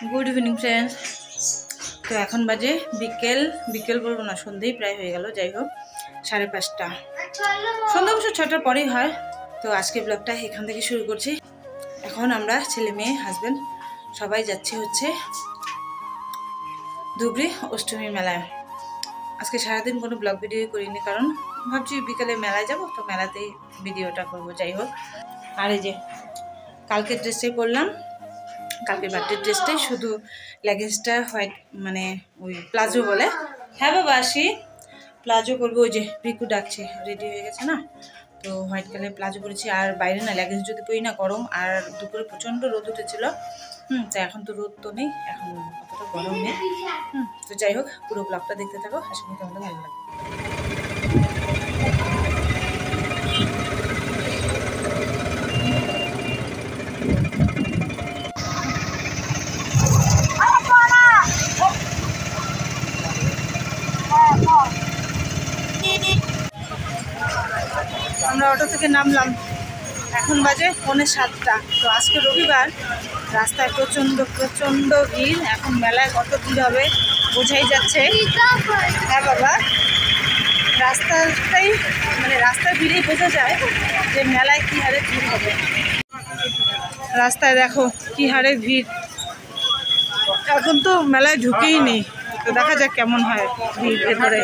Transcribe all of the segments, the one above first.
Good evening friends. তো এখন বাজে বিকেল বলবো না, সন্ধ্যেই প্রায় হয়ে গেল। যাই হোক 5:30, সন্ধ্যা অবশ্য 6টার পরেই হয়। তো আজকে ব্লগটা এখান থেকে শুরু করছি। এখন আমরা ছেলে মেয়ে হাজব্যান্ড সবাই যাচ্ছি হচ্ছে ধুবড়ি অষ্টমী মেলায়। আজকে সারাদিন কোনো ব্লগ ভিডিও করিনি, কারণ ভাবছি বিকালে মেলায় যাব, তো মেলাতেই ভিডিওটা করব। যাই হোক, আর এই যে কালকের ড্রেসটাই পরলাম, কালকে বার্থডে ড্রেসটাই, শুধু লেগিংসটা হোয়াইট, মানে ওই প্লাজো বলে। হ্যাঁ বাবা আসি, প্লাজো করবো। ওই যে রিকু ডাকছে, রেডি হয়ে গেছে না, তো হোয়াইট কালার প্লাজো করেছি। আর বাইরে না লেগিংস যদি পরি না গরম, আর দুপুরে প্রচণ্ড রোদ উঠেছিল। তো এখন তো রোদ তো নেই, এখন অতটা গরম নেই। তো যাই হোক, পুরো ব্লগটা দেখতে থাকো, আশা করি তোমাদের ভালো লাগবে। আমরা অটো থেকে নামলাম, এখন বাজে 6:45। তো আজকে রবিবার, রাস্তায় প্রচণ্ড ভিড়। এখন মেলায় কত ভিড় হবে বোঝাই যাচ্ছে। হ্যাঁ বাবা, রাস্তাটাই মানে রাস্তার ভিড়েই বোঝা যায় যে মেলায় কী হারে ভিড় হবে। রাস্তায় দেখো কী হারে ভিড়। এখন তো মেলায় ঢুকেই নেই, তো দেখা যাক কেমন হয় ভিড় ভেতরে।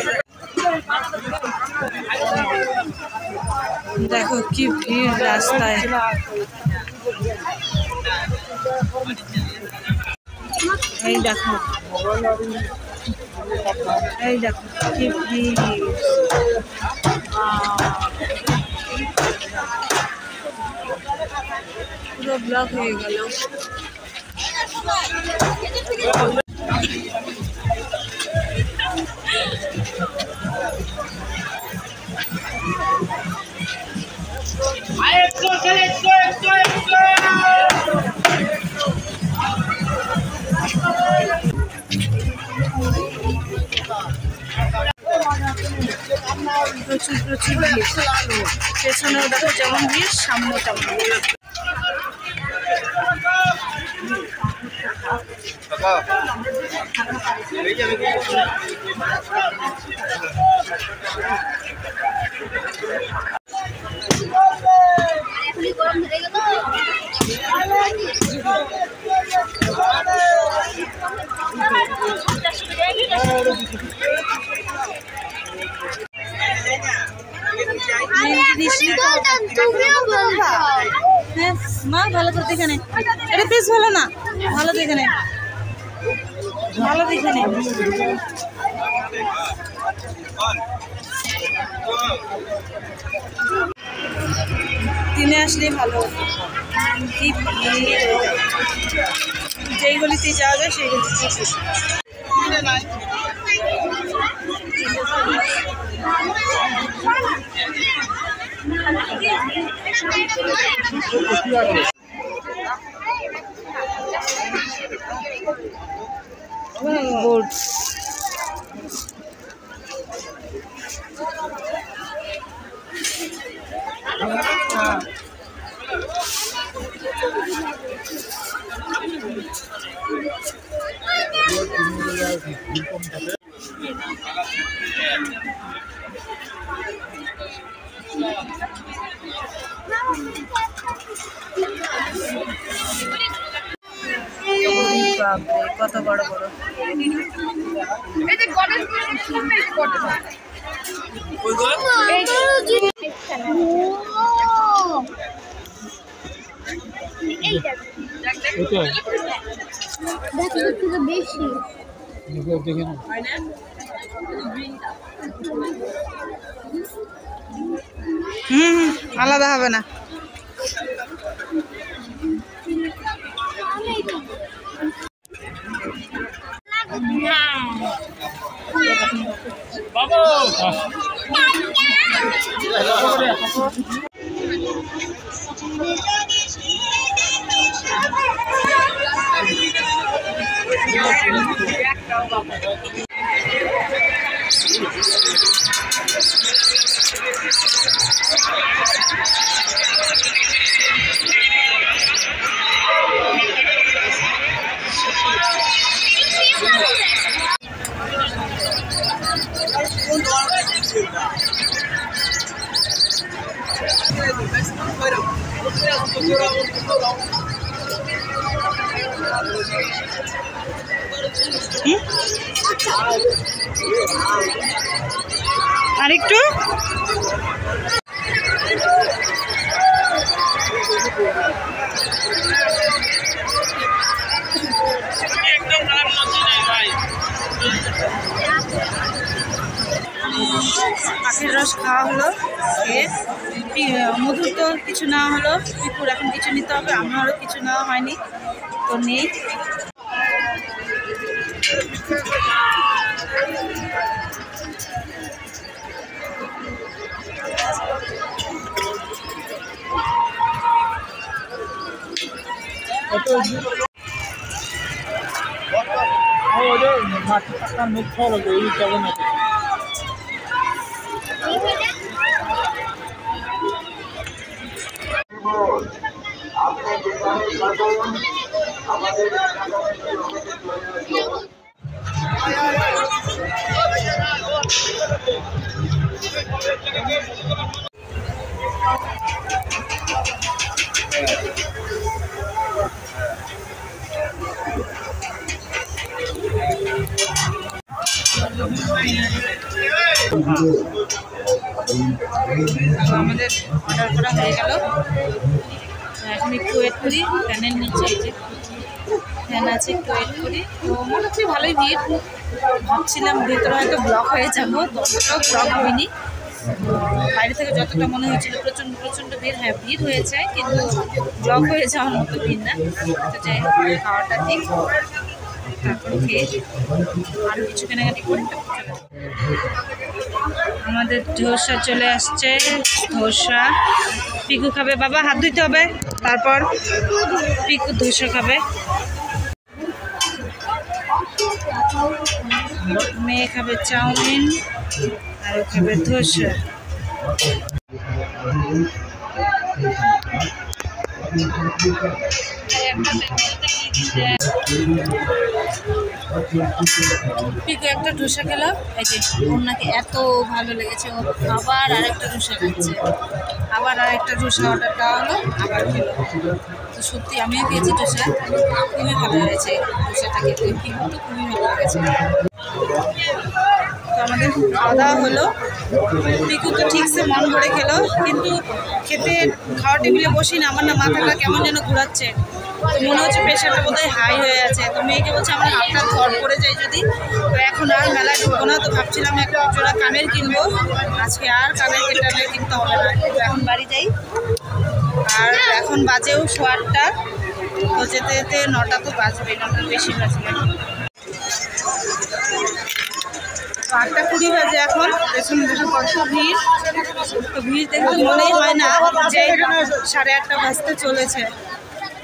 দেখো কি ভিড় রাস্তায়। এই দেখো কি ভিড়। পুরো ব্লক হয়ে গেল। প্রচুর ভিড়। পেছনেও দেখো যেমন ভিড়, সামনেও তেমন ভিড়। হ্যাঁ মা, ভালো করে দেখে নে, এটা পিস ভালো না, ভালো দেখে নে, ভালো দেখে নে। দিনে আসলে ভালো। কি ভিড়, যেই গলিতে যাওয়া যায় সেই গলিতে। বোর্ডস কত বড় বড়। আলাদা হবে না। আরেকটু পাখির রস খাওয়া হলো, মধুর তো কিছু নেওয়া হলো, পিকুর এখন কিছু নিতে হবে, আমারও কিছু নেওয়া হয়নি তো নেই। আমাদের অর্ডার করা হয়ে গেল, এখন একটু ওয়েট করি। ফ্যানের নিচে এই যে ফ্যান আছে, একটু ওয়েট করি। তো মনে হচ্ছে ভালোই ভিড়, ভাবছিলাম ভেতরে হয়তো ব্লক হয়ে যাবো, ততটাও ব্লক হয়নি। বাইরে থেকে যতটা মনে হয়েছিল প্রচণ্ড প্রচণ্ড ভিড়, হ্যাঁ ভিড় হয়েছে কিন্তু ব্লক হয়ে যাওয়ার মতো ভিড় না। তো যাই হোক খাওয়াটা দিক, তারপরে খেয়ে আরও কিছু কেনাকাটি করে আমাদের ধোসা চলে আসছে। ধোসা পিকু খাবে, বাবা হাত ধুইতে হবে, তারপর পিকু ধোসা খাবে। মেয়ে খাবে চাউমিন আর খাবে ধোসা। পিকু একটা ধোসা খেলো, এই যে ওর নাকি এত ভালো লেগেছে, ও আবার আরেকটা ধোসা খাচ্ছে, আবার আরেকটা ধোসা অর্ডার দেওয়া হলো, আবার খেলো। তো সত্যি আমিও খেয়েছি ধোসা, খুবই ভালো হয়েছে ধোসাটা খেতে, পিকু তো খুবই ভালো লেগেছে। তো আমাদের খাওয়া দাওয়া হলো, পিকু তো ঠিকসে মন ভরে খেলো, কিন্তু খেতে খাওয়া টেবিলে বসি না, আমার না মাথাটা কেমন যেন ঘোরাচ্ছে, তো মনে হচ্ছে প্রেশারটা বোধহয় হাই হয়ে আছে। তো মেয়েকে বলছে আমার হাতটা ধর পড়ে যায় যদি, তো এখন আর মেলায় ঢুকবো না। তো ভাবছিলাম একটা জোড়া কানের কিনবো, আজকে আর কানের কেটালে কিনতে হবে না, তো এখন বাড়ি যাই। আর এখন বাজেও 8টা, তো যেতে যেতে 9টা তো বাজবে, 9টার বেশি বাজবে। 8:20 বাজে এখন, পেছনে দেখো কত ভিড়। তো ভিড় দেখতে মনেই হয় না যে 8:30 বাজতে চলেছে,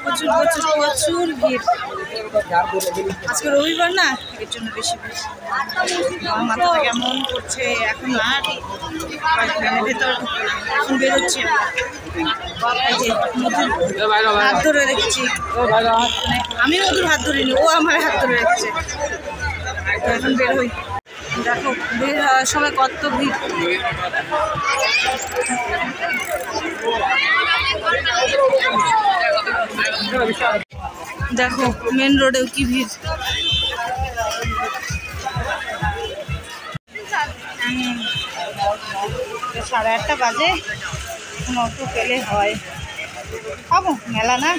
প্রচুর প্রচুর প্রচুর ভিড়। আজকে রবিবার না, এর জন্য বেশি ভিড়। আমার মাথাটা কেমন করছে, এখন আর ভেতর এখন বেরোচ্ছি। এই যে মধুর হাত ধরে রেখেছি, আমি মধুর হাত ধরিনি, ও আমার হাত ধরে রেখেছে। তো এখন বের হই, দেখো বের হওয়ার সময় কত ভিড়। দেখো মেন রোডেও কি ভিড়। 8:30 বাজে, অটো পেলে হয়, পাবো মেলা না।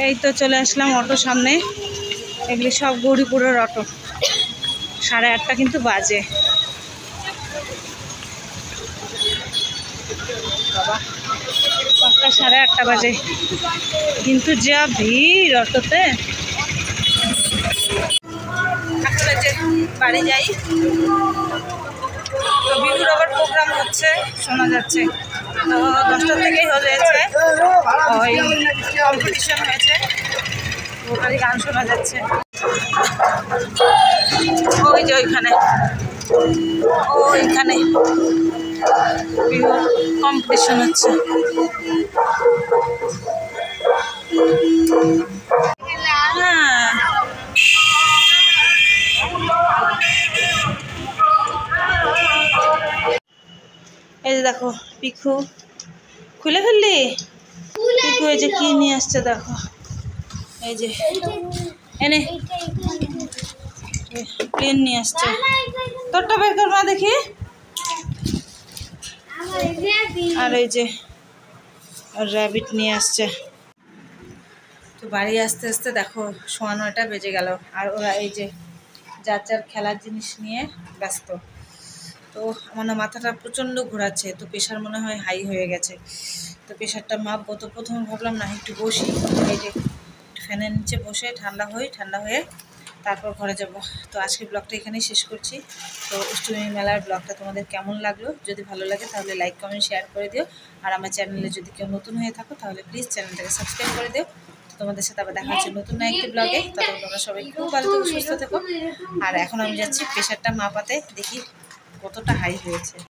এই তো চলে আসলাম অটো সামনে, এগুলি সব গৌরীপুরের অটো। 8:30 কিন্তু বাজে, বাবা পাক্কা 8:30 বাজে, কিন্তু যা ভিড় অটোতে। আসলে যে বাড়ি যাই, তো বিহুর আবার প্রোগ্রাম হচ্ছে শোনা যাচ্ছে, তো 10টা থেকেই হয়েছে, ওই কম্পিটিশন হয়েছে, ওখানে গান শোনা যাচ্ছে। ওই যে ওইখানে বিহুর কম্পিটিশন হচ্ছে। হ্যাঁ এই যে দেখো পিকু খুলে ফেললি। পিকু এই যে কি নিয়ে আসছে দেখো, এই যে এনে প্লেন নিয়ে আসছে। তোরটা বের কর মা দেখি। আর এই যে র্যাবিট নিয়ে আসছে। তো বাড়ি আসতে আসতে দেখো 9:15 বেজে গেল, আর ওরা এই যে যার যার খেলার জিনিস নিয়ে ব্যস্ত। তো আমার না মাথাটা প্রচণ্ড ঘোরাচ্ছে, তো প্রেশার মনে হয় হাই হয়ে গেছে। তো প্রেশারটা মাপবো, তো প্রথমে ভাবলাম না একটু বসি, এই যে ফ্যানের নিচে বসে ঠান্ডা হয়ে তারপর ঘরে যাব। তো আজকের ব্লগটা এখানেই শেষ করছি। তো অষ্টমী মেলার ব্লগটা তোমাদের কেমন লাগলো, যদি ভালো লাগে তাহলে লাইক কমেন্ট শেয়ার করে দিও। আর আমার চ্যানেলে যদি কেউ নতুন হয়ে থাকো তাহলে প্লিজ চ্যানেলটাকে সাবস্ক্রাইব করে দিও। তোমাদের সাথে আবার দেখা হচ্ছে নতুন একটি ব্লগে। তখন তোমরা সবাই খুব ভালো থেকো, সুস্থ থেকো। আর এখন আমি যাচ্ছি প্রেশারটা মাপাতে, দেখি কতটা হাই হয়েছে।